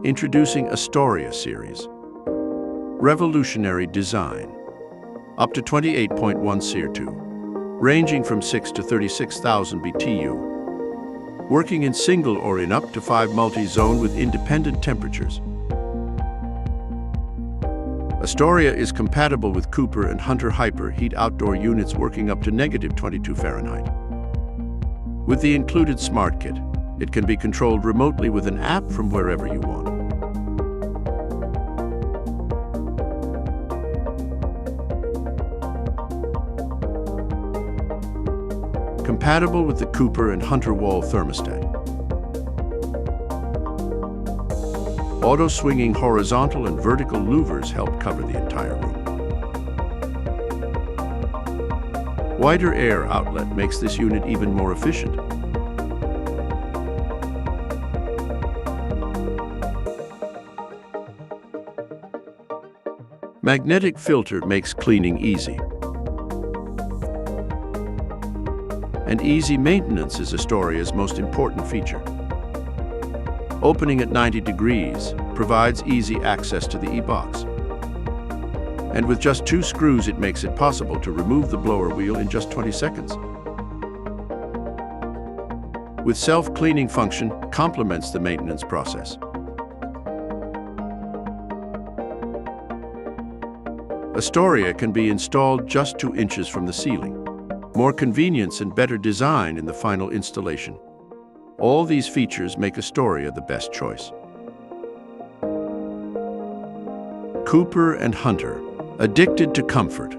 Introducing Astoria series. Revolutionary design. Up to 28.1 SEER2, ranging from 6 to 36,000 BTU. Working in single or in up to 5 multi-zone with independent temperatures. Astoria is compatible with Cooper&Hunter Hyper-Heat outdoor units working up to -22 Fahrenheit. With the included Smart Kit, it can be controlled remotely with an app from wherever you want. Compatible with the Cooper&Hunter wall thermostat. Auto-swinging horizontal and vertical louvers help cover the entire room. Wider air outlet makes this unit even more efficient. Magnetic filter makes cleaning easy. And easy maintenance is Astoria's most important feature. Opening at 90 degrees provides easy access to the e-box. And with just 2 screws, it makes it possible to remove the blower wheel in just 20 seconds. With self-cleaning function, complements the maintenance process. Astoria can be installed just 2 inches from the ceiling. More convenience and better design in the final installation. All these features make Astoria the best choice. Cooper&Hunter, addicted to comfort.